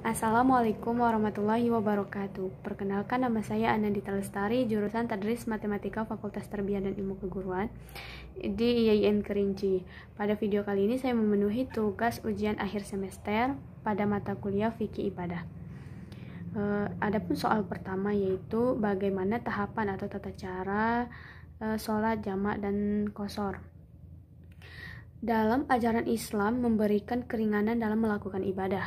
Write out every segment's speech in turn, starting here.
Assalamualaikum warahmatullahi wabarakatuh. Perkenalkan, nama saya Anandita Lestari, jurusan Tadris Matematika Fakultas Tarbiyah dan Ilmu Keguruan di IAIN Kerinci. Pada video kali ini saya memenuhi tugas ujian akhir semester pada mata kuliah Fikih Ibadah. Adapun soal pertama yaitu bagaimana tahapan atau tata cara sholat jamak dan qashar. Dalam ajaran Islam memberikan keringanan dalam melakukan ibadah,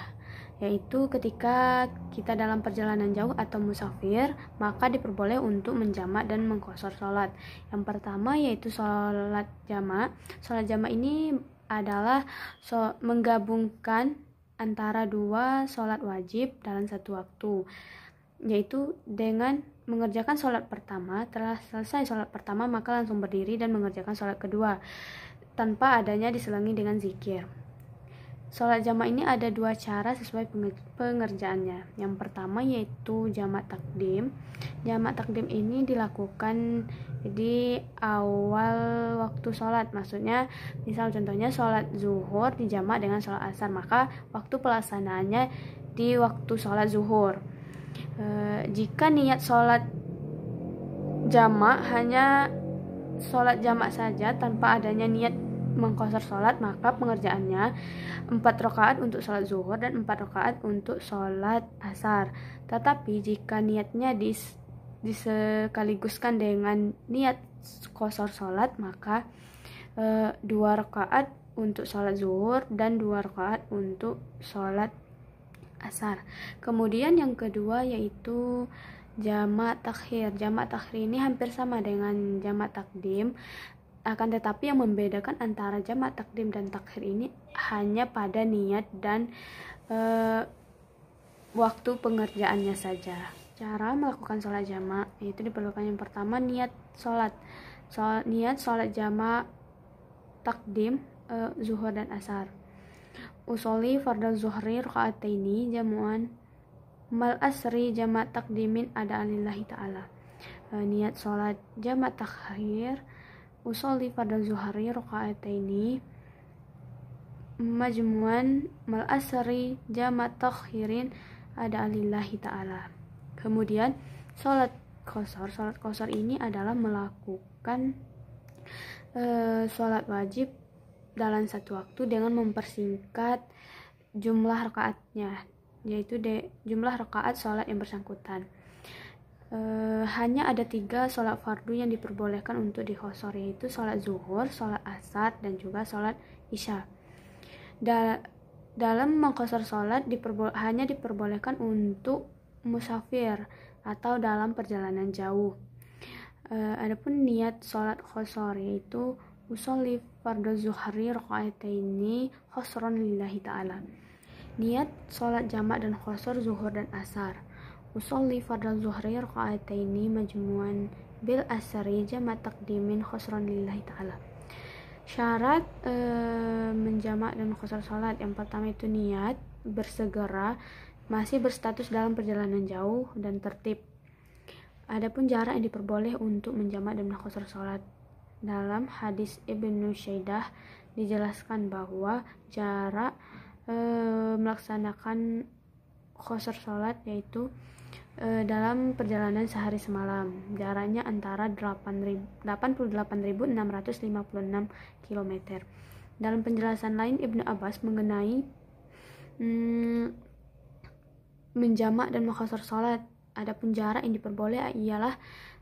yaitu ketika kita dalam perjalanan jauh atau musafir, maka diperboleh untuk menjamak dan mengqashar sholat. Yang pertama yaitu sholat jamak. Sholat jamak ini adalah menggabungkan antara dua sholat wajib dalam satu waktu, yaitu dengan mengerjakan sholat pertama. Telah selesai sholat pertama maka langsung berdiri dan mengerjakan sholat kedua tanpa adanya diselingi dengan zikir. Sholat jamak ini ada dua cara sesuai pengerjaannya. Yang pertama yaitu jamak takdim. Jamak takdim ini dilakukan di awal waktu sholat. Maksudnya, misal contohnya sholat zuhur dijamak dengan sholat asar, maka waktu pelaksanaannya di waktu sholat zuhur. Jika niat sholat jamak hanya sholat jamak saja tanpa adanya niat mengqashar sholat, maka pengerjaannya 4 rakaat untuk sholat zuhur dan 4 rakaat untuk sholat asar. Tetapi jika niatnya disekaliguskan dengan niat qashar sholat, maka 2 rakaat untuk sholat zuhur dan 2 rakaat untuk sholat asar. Kemudian yang kedua yaitu jamak takhir. Jamak takhir ini hampir sama dengan jamak takdim, akan tetapi yang membedakan antara jamak takdim dan takhir ini hanya pada niat dan waktu pengerjaannya saja. Cara melakukan sholat jamak yaitu diperlukan yang pertama niat sholat. Niat sholat jamak takdim zuhur dan asar. Usolli fardal zuhri rakaataini jamuan mal asri jamak takdimin ada alillahi ta'ala. Niat sholat jamak takhir usolli fardal zuhri rakaataini majmuan mal asri jamak takhirin ada alillahi ta'ala. Kemudian sholat qashar. Sholat qashar ini adalah melakukan sholat wajib dalam satu waktu dengan mempersingkat jumlah rakaatnya, yaitu jumlah rakaat sholat yang bersangkutan. Hanya ada 3 sholat fardu yang diperbolehkan untuk diqashar, yaitu sholat zuhur, sholat asar, dan juga sholat isya. Dalam mengqashar sholat hanya diperbolehkan untuk musafir atau dalam perjalanan jauh. Adapun niat sholat qashar yaitu usolli fardhu zuhri rakaataini qashran lillahi ta'ala. Niat sholat jamak dan qashar zuhur dan asar. Usolli fardhu zuhri rakaataini majmuan bil asri jamak takdimin qashran lillahi ta'ala. Syarat menjamak dan qashar sholat, yang pertama itu niat, bersegera, masih berstatus dalam perjalanan jauh, dan tertib. Adapun jarak yang diperboleh untuk menjamak dan qashar sholat, dalam hadis Ibnu Syaidah dijelaskan bahwa jarak melaksanakan qashar sholat yaitu dalam perjalanan sehari semalam, jaraknya antara 88.656 km. Dalam penjelasan lain Ibnu Abbas mengenai menjamak dan mengqashar sholat, adapun jarak yang diperboleh ialah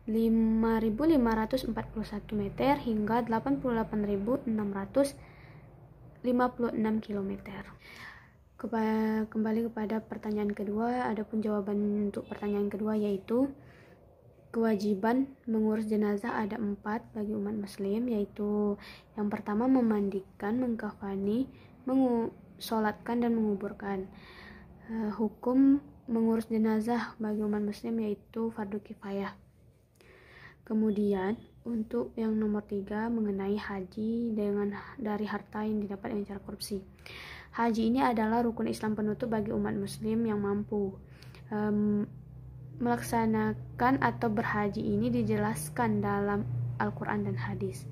5.541 meter hingga 88.656 km. Kembali kepada pertanyaan kedua, adapun jawaban untuk pertanyaan kedua yaitu kewajiban mengurus jenazah ada 4 bagi umat muslim, yaitu yang pertama memandikan, mengkafani, mensolatkan dan menguburkan. Hukum mengurus jenazah bagi umat muslim yaitu fardu kifayah. Kemudian untuk yang nomor 3 mengenai haji dari harta yang didapat dengan cara korupsi. Haji ini adalah rukun Islam penutup bagi umat muslim yang mampu. Melaksanakan atau berhaji ini dijelaskan dalam Al-Quran dan hadis.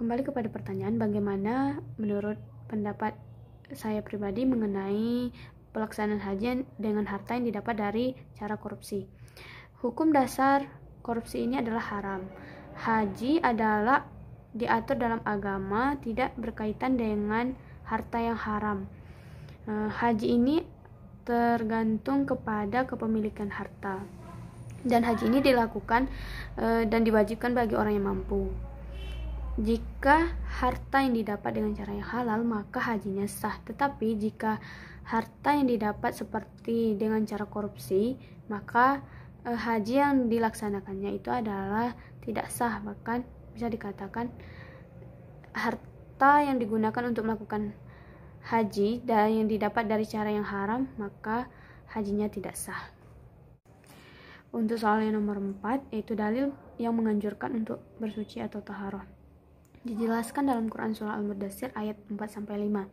Kembali kepada pertanyaan, bagaimana menurut pendapat saya pribadi mengenai pelaksanaan haji dengan harta yang didapat dari cara korupsi. Hukum dasar korupsi ini adalah haram. Haji adalah diatur dalam agama, tidak berkaitan dengan harta yang haram. Haji ini tergantung kepada kepemilikan harta, dan haji ini dilakukan dan diwajibkan bagi orang yang mampu. Jika harta yang didapat dengan cara yang halal, maka hajinya sah. Tetapi jika harta yang didapat seperti dengan cara korupsi, maka haji yang dilaksanakannya itu adalah tidak sah. Bahkan bisa dikatakan harta yang digunakan untuk melakukan haji dan yang didapat dari cara yang haram, maka hajinya tidak sah. Untuk soal yang nomor 4, yaitu dalil yang menganjurkan untuk bersuci atau taharah, dijelaskan dalam Quran surah Al-Mudaththir ayat 4-5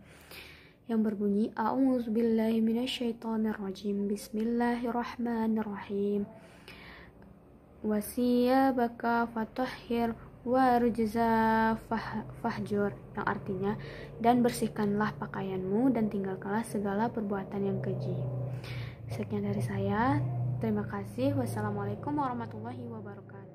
yang berbunyi, A'udzubillahi minasyaitonirrajim, Bismillahirrahmanirrahim, wasiyabaka fatahhir warujza fahjur, yang artinya, dan bersihkanlah pakaianmu dan tinggalkanlah segala perbuatan yang keji. Sekian dari saya, terima kasih. Wassalamualaikum warahmatullahi wabarakatuh.